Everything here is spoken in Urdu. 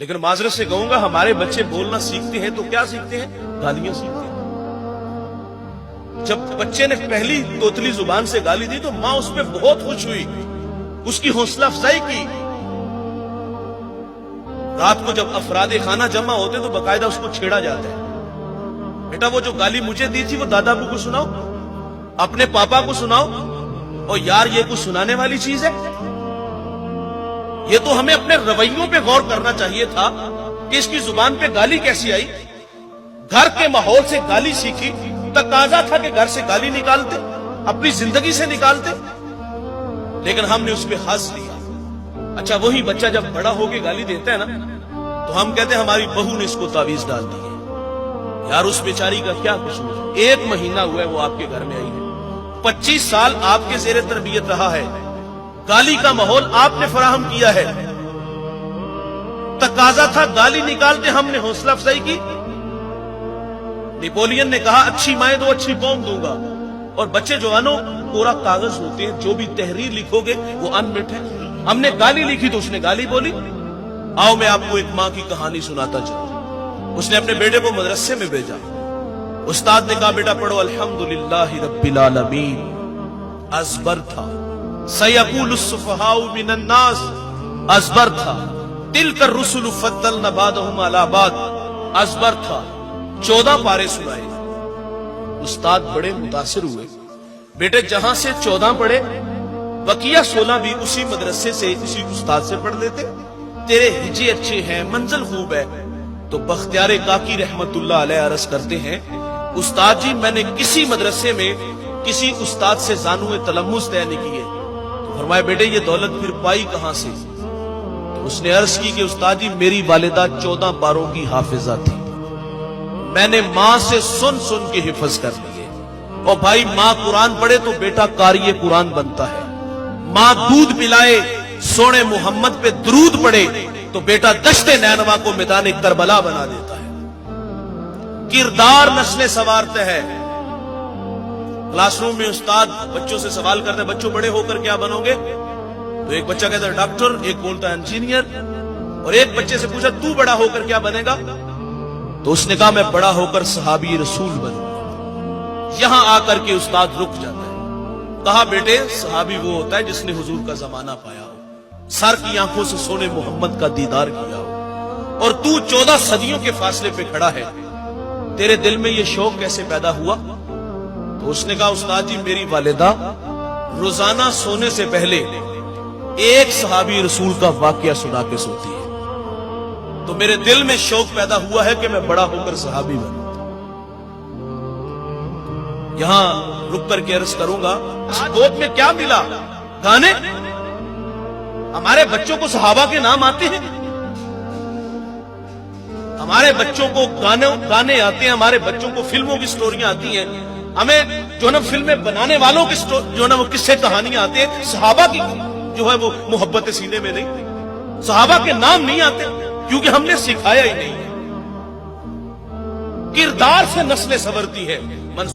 لیکن معذرت سے کہوں گا ہمارے بچے بولنا سیکھتے ہیں تو کیا سیکھتے ہیں؟ گالیاں سیکھتے ہیں۔ جب بچے نے پہلی توتلی زبان سے گالی دی تو ماں اس پہ بہت خوش ہوئی، اس کی حوصلہ افزائی کی۔ رات کو جب افراد خانہ جمع ہوتے تو باقاعدہ اس کو چھیڑا جاتا ہے، بیٹا وہ جو گالی مجھے دی تھی وہ دادا ابو کو سناؤ، اپنے پاپا کو سناؤ، اور یار یہ کچھ سنانے والی چیز ہے؟ یہ تو ہمیں اپنے رویوں پہ غور کرنا چاہیے تھا کہ اس کی زبان پہ گالی کیسی آئی۔ گھر کے ماحول سے گالی سیکھی، تقاضا تھا کہ گھر سے گالی نکالتے، اپنی زندگی سے نکالتے، لیکن ہم نے اس پہ ہنس لیا۔ اچھا وہی بچہ جب بڑا ہو کے گالی دیتا ہے نا تو ہم کہتے ہیں ہماری بہو نے اس کو تعویذ ڈال دی ہے۔ یار اس بیچاری کا کیا قصور ہے؟ 1 مہینہ ہوا ہے وہ آپ کے گھر میں آئی ہے، 25 سال آپ کے زیر تربیت رہا ہے، گالی کا ماحول آپ نے فراہم کیا ہے، تقاضا تھا گالی نکالتے، ہم نے حوصلہ افزائی کی۔ نیپولین نے کہا اچھی مائیں دو اچھی قوم دوں گا، اور بچے جوانوں پورا کاغذ ہوتے ہیں، جو بھی تحریر لکھو گے وہ انمٹ ہے۔ ہم نے گالی لکھی تو اس نے گالی بولی۔ آؤ میں آپ کو ایک ماں کی کہانی سناتا چلوں۔ اس نے اپنے بیٹے کو مدرسے میں بھیجا، استاد نے کہا بیٹا پڑھو الحمدللہ رب العالمین، ازبر تھا سیقول السفہاء من الناس، ازبر تھا تلک الرسل فضلنا بعضهم علی بعض، ازبر تھا 14 پارے سنائے۔ استاد بڑے متاثر ہوئے، بیٹے جہاں سے 14 پڑھے بقیہ 16 بھی اسی مدرسے سے اسی استاد سے پڑھ لیتے، تیرے ہجے اچھے ہیں، منزل خوب ہے۔ تو بختیار کاکی رحمت اللہ علیہ عرض کرتے ہیں استاد جی میں نے کسی مدرسے میں کسی استاد سے زانوئے تلمس طے نہیں کیے۔ تو فرمایا بیٹے یہ دولت پھر پائی کہاں سے؟ تو اس نے عرض کی کہ استاد جی میری والدہ 14 پاروں کی حافظہ تھی، میں نے ماں سے سن سن کے حفظ کر لیے۔ اور بھائی ماں قرآن پڑھے تو بیٹا قاری قرآن بنتا ہے، ماں دودھ پلائے سونے محمد پہ درود پڑھے تو بیٹا دشت نینوا کو میدان کربلا بنا دیتا ہے۔ کردار نسلیں سنوارتے ہیں۔ کلاس روم میں استاد بچوں سے سوال کرتے ہیں بچوں بڑے ہو کر کیا بنو گے؟ تو ایک بچہ کہتا ہے ڈاکٹر، ایک بولتا ہے انجینئر، اور ایک بچے سے پوچھا تو بڑا ہو کر کیا بنے گا؟ تو اس نے کہا میں بڑا ہو کر صحابی رسول بنوں گا۔ یہاں آ کر کے استاد رک جاتا ہے، کہا بیٹے صحابی وہ ہوتا ہے جس نے حضور کا زمانہ پایا ہو، سر کی آنکھوں سے سونے محمد کا دیدار کیا ہو، اور تو 14 صدیوں کے فاصلے پہ کھڑا ہے، تیرے دل میں یہ شوق کیسے پیدا ہوا؟ تو اس نے کہا استاد جی میری والدہ روزانہ سونے سے پہلے ایک صحابی رسول کا واقعہ سنا کے سوتی ہے، تو میرے دل میں شوق پیدا ہوا ہے کہ میں بڑا ہو کر صحابی بنوں۔ یہاں رک کر کے عرض کروں گا اس گود میں کیا ملا؟ گانے؟ ہمارے بچوں کو صحابہ کے نام آتے ہیں، ہمارے بچوں کو گانے آتے ہیں، ہمارے بچوں کو فلموں کی سٹوریاں آتی ہیں، ہمیں جو نا فلمیں بنانے والوں کی جو نا وہ قصے کہانیاں آتے ہیں، صحابہ کی جو ہے وہ محبت سینے میں نہیں، صحابہ کے نام نہیں آتے کیونکہ ہم نے سکھایا ہی نہیں ہے۔ کردار سے نسلیں سنورتی ہے۔